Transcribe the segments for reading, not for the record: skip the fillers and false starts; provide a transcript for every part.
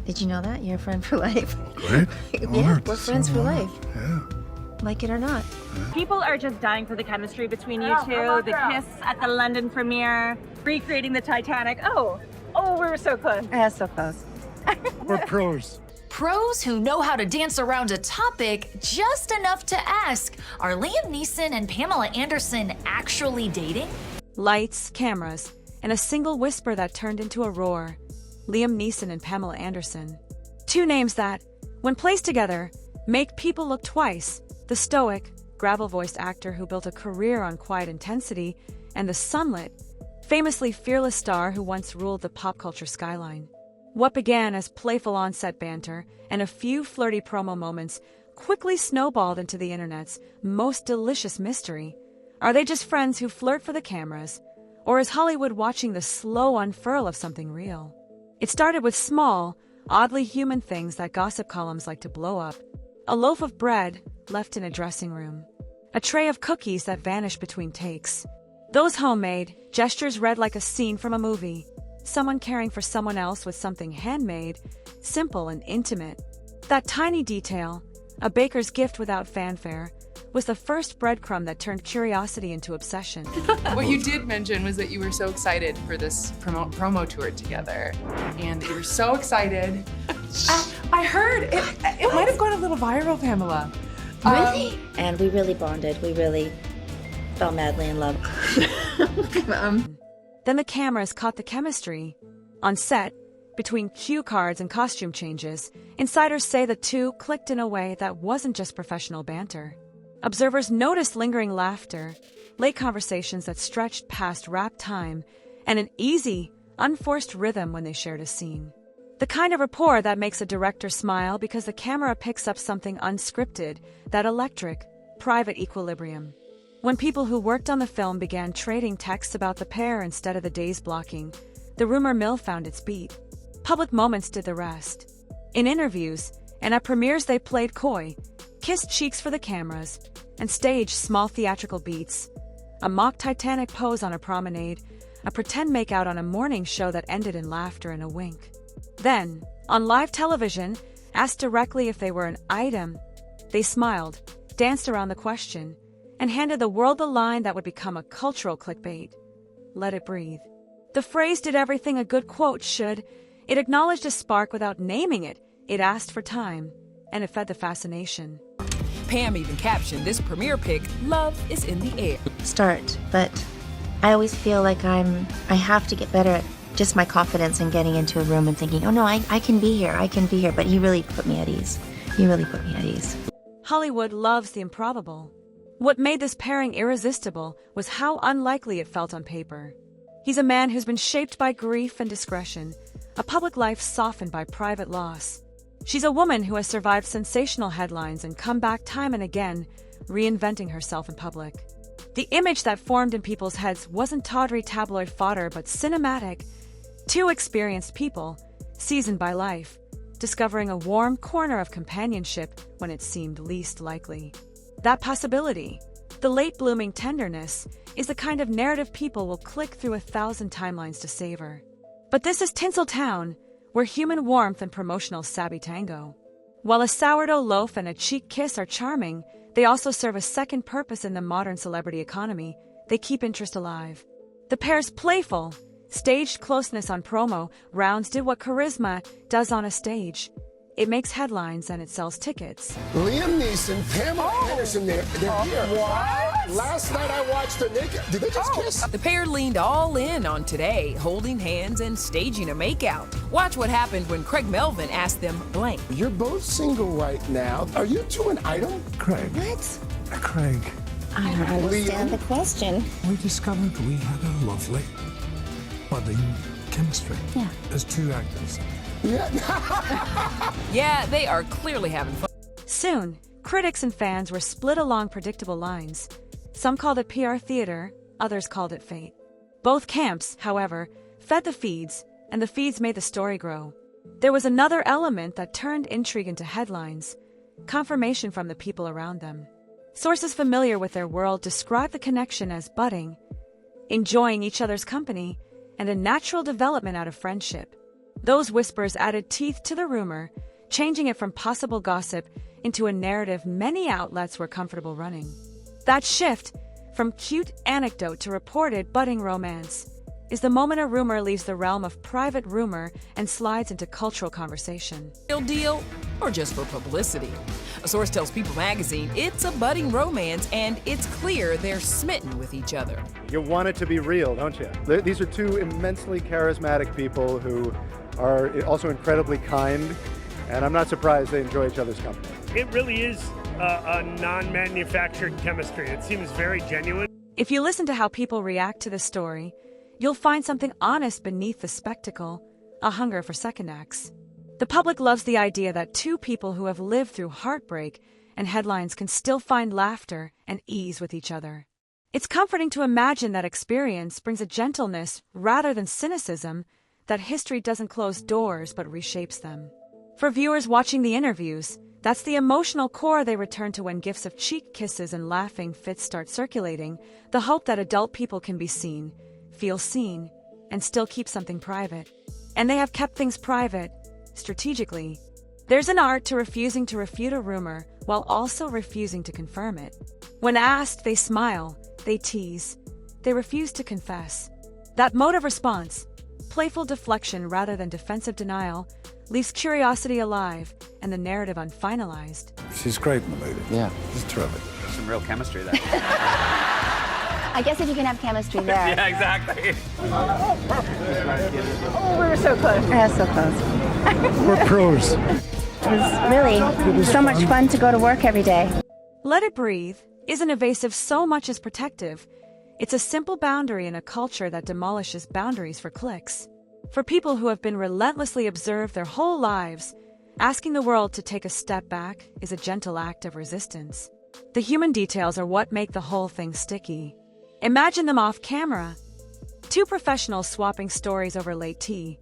Did you know that? You're a friend for life. Great. Yeah, we're friends for life. Yeah. Like it or not. People are just dying for the chemistry between you two. The kiss at the London premiere, recreating the Titanic. Oh, we were so close. Yeah, so close. We're pros. Pros who know how to dance around a topic just enough to ask, are Liam Neeson and Pamela Anderson actually dating? Lights, cameras, and a single whisper that turned into a roar. Liam Neeson and Pamela Anderson. Two names that, when placed together, make people look twice. The stoic, gravel-voiced actor who built a career on quiet intensity, and the sunlit, famously fearless star who once ruled the pop culture skyline. What began as playful on-set banter and a few flirty promo moments quickly snowballed into the internet's most delicious mystery. Are they just friends who flirt for the cameras, or is Hollywood watching the slow unfurl of something real? It started with small, oddly human things that gossip columns like to blow up. A loaf of bread left in a dressing room. A tray of cookies that vanished between takes. Those homemade gestures read like a scene from a movie. Someone caring for someone else with something handmade, simple and intimate. That tiny detail, a baker's gift without fanfare, was the first breadcrumb that turned curiosity into obsession. What you did mention was that you were so excited for this promo tour together. And you were so excited. I heard it might have gone a little viral, Pamela. Really? And we really bonded. We really fell madly in love. Then the cameras caught the chemistry. On set, between cue cards and costume changes, insiders say the two clicked in a way that wasn't just professional banter. Observers noticed lingering laughter, late conversations that stretched past rap time, and an easy, unforced rhythm when they shared a scene. The kind of rapport that makes a director smile because the camera picks up something unscripted, that electric, private equilibrium. When people who worked on the film began trading texts about the pair instead of the days blocking, the rumor mill found its beat. Public moments did the rest. In interviews and at premieres they played coy, kissed cheeks for the cameras, and staged small theatrical beats. A mock Titanic pose on a promenade, a pretend makeout on a morning show that ended in laughter and a wink. Then, on live television, asked directly if they were an item, they smiled, danced around the question, and handed the world the line that would become a cultural clickbait. Let it breathe. The phrase did everything a good quote should. It acknowledged a spark without naming it. It asked for time, and it fed the fascination. Pam even captioned this premiere pic, "Love is in the air." Start, but I always feel like I have to get better at just my confidence in getting into a room and thinking, oh no, I can be here, I can be here. But you really put me at ease. You really put me at ease. Hollywood loves the improbable. What made this pairing irresistible was how unlikely it felt on paper. He's a man who's been shaped by grief and discretion, a public life softened by private loss. She's a woman who has survived sensational headlines and come back time and again, reinventing herself in public. The image that formed in people's heads wasn't tawdry tabloid fodder, but cinematic. Two experienced people, seasoned by life, discovering a warm corner of companionship when it seemed least likely. That possibility, the late-blooming tenderness, is the kind of narrative people will click through 1,000 timelines to savor. But this is Tinseltown, where human warmth and promotional savvy tango. While a sourdough loaf and a cheek kiss are charming, they also serve a second purpose in the modern celebrity economy. They keep interest alive. The pair's playful, staged closeness on promo rounds did what charisma does on a stage. It makes headlines and it sells tickets. Liam Neeson, Pamela Anderson, they're here. What? Last night I watched the naked. Did they just kiss? The pair leaned all in on today, holding hands and staging a makeout. Watch what happened when Craig Melvin asked them blank. You're both single right now. Are you two an item? Craig. What? Craig. I don't understand the question. We discovered we had a lovely, budding chemistry. Yeah. As two actors. Yeah. Yeah, they are clearly having fun. Soon, critics and fans were split along predictable lines. Some called it PR theater, others called it fate. Both camps, however, fed the feeds, and the feeds made the story grow. There was another element that turned intrigue into headlines, confirmation from the people around them. Sources familiar with their world describe the connection as budding, enjoying each other's company, and a natural development out of friendship. Those whispers added teeth to the rumor, changing it from possible gossip into a narrative many outlets were comfortable running. That shift, from cute anecdote to reported budding romance, is the moment a rumor leaves the realm of private rumor and slides into cultural conversation. Real deal or just for publicity? A source tells People magazine it's a budding romance and it's clear they're smitten with each other. You want it to be real, don't you? These are two immensely charismatic people who are also incredibly kind, and I'm not surprised they enjoy each other's company. It really is a non-manufactured chemistry. It seems very genuine. If you listen to how people react to this story, you'll find something honest beneath the spectacle, a hunger for second acts. The public loves the idea that two people who have lived through heartbreak and headlines can still find laughter and ease with each other. It's comforting to imagine that experience brings a gentleness rather than cynicism, that history doesn't close doors but reshapes them. For viewers watching the interviews, that's the emotional core they return to when gifs of cheek kisses and laughing fits start circulating, the hope that adult people can be seen, feel seen, and still keep something private. And they have kept things private, strategically. There's an art to refusing to refute a rumor while also refusing to confirm it. When asked, they smile, they tease, they refuse to confess. That mode of response, playful deflection rather than defensive denial, leaves curiosity alive and the narrative unfinalized. She's great in the movie. Yeah. She's terrific. There's some real chemistry there. I guess if you can have chemistry there. Yeah, exactly. Oh, we were so close. Yeah, so close. We're pros. It was really so much fun to go to work every day. Let it breathe isn't evasive so much as protective. It's a simple boundary in a culture that demolishes boundaries for clicks. For people who have been relentlessly observed their whole lives, asking the world to take a step back is a gentle act of resistance. The human details are what make the whole thing sticky. Imagine them off camera. Two professionals swapping stories over late tea,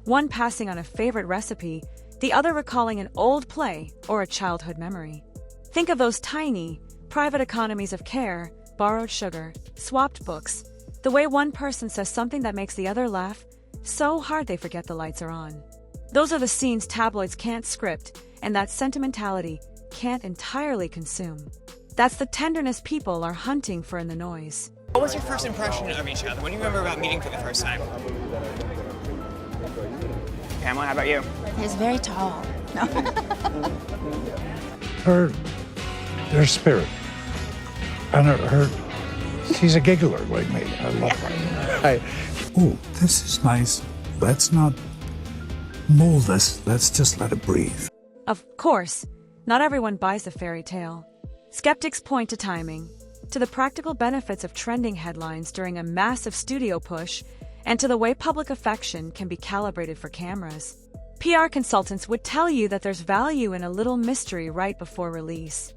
one passing on a favorite recipe, the other recalling an old play or a childhood memory. Think of those tiny, private economies of care, borrowed sugar, swapped books, the way one person says something that makes the other laugh so hard they forget the lights are on. Those are the scenes tabloids can't script and that sentimentality can't entirely consume. That's the tenderness people are hunting for in the noise. What was your first impression of each other? When do you remember about meeting for the first time? Pamela, how about you? He was very tall. No. Their spirit. And she's a giggler like me. I love her. Oh, this is nice. Let's not mold this. Let's just let it breathe. Of course, not everyone buys the fairy tale. Skeptics point to timing, to the practical benefits of trending headlines during a massive studio push, and to the way public affection can be calibrated for cameras. PR consultants would tell you that there's value in a little mystery right before release.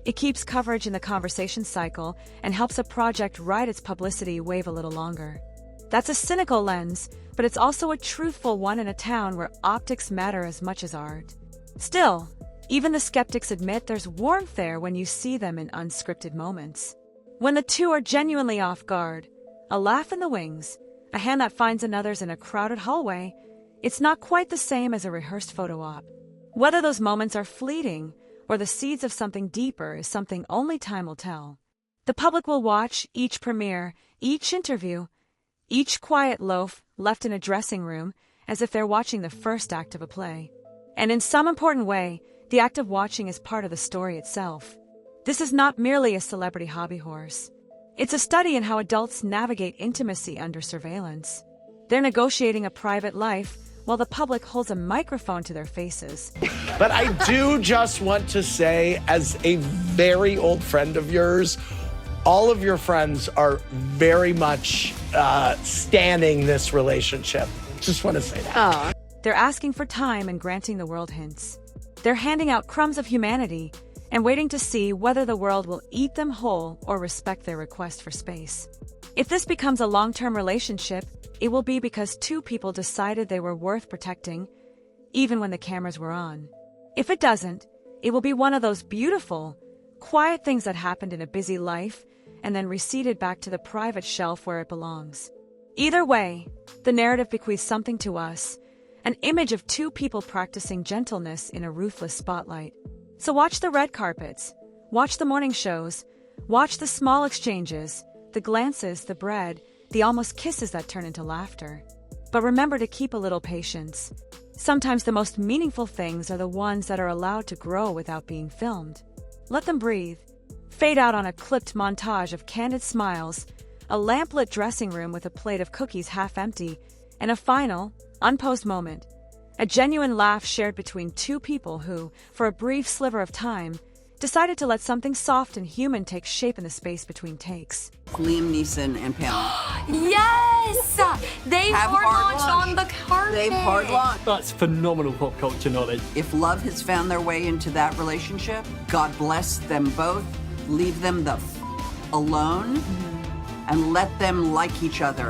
It keeps coverage in the conversation cycle and helps a project ride its publicity wave a little longer. That's a cynical lens, but it's also a truthful one in a town where optics matter as much as art. Still, even the skeptics admit there's warmth there when you see them in unscripted moments. When the two are genuinely off guard, a laugh in the wings, a hand that finds another's in a crowded hallway, it's not quite the same as a rehearsed photo op. Whether those moments are fleeting or the seeds of something deeper is something only time will tell. The public will watch each premiere, each interview, each quiet loaf left in a dressing room as if they're watching the first act of a play. And in some important way, the act of watching is part of the story itself. This is not merely a celebrity hobby horse. It's a study in how adults navigate intimacy under surveillance. They're negotiating a private life while the public holds a microphone to their faces. But I do just want to say, as a very old friend of yours, all of your friends are very much standing this relationship. Just want to say that. Aww. They're asking for time and granting the world hints. They're handing out crumbs of humanity and waiting to see whether the world will eat them whole or respect their request for space. If this becomes a long-term relationship, it will be because two people decided they were worth protecting, even when the cameras were on. If it doesn't, it will be one of those beautiful, quiet things that happened in a busy life and then receded back to the private shelf where it belongs. Either way, the narrative bequeaths something to us, an image of two people practicing gentleness in a ruthless spotlight. So watch the red carpets, watch the morning shows, watch the small exchanges, the glances, the bread, the almost kisses that turn into laughter. But remember to keep a little patience. Sometimes the most meaningful things are the ones that are allowed to grow without being filmed. Let them breathe. Fade out on a clipped montage of candid smiles, a lamplit dressing room with a plate of cookies half empty, and a final, unposed moment. A genuine laugh shared between two people who, for a brief sliver of time, decided to let something soft and human take shape in the space between takes. Liam Neeson and Pamela. Yes! They hard launched on the carpet. They've hard launched. That's phenomenal pop culture knowledge. If love has found their way into that relationship, God bless them both. Leave them the alone and let them like each other.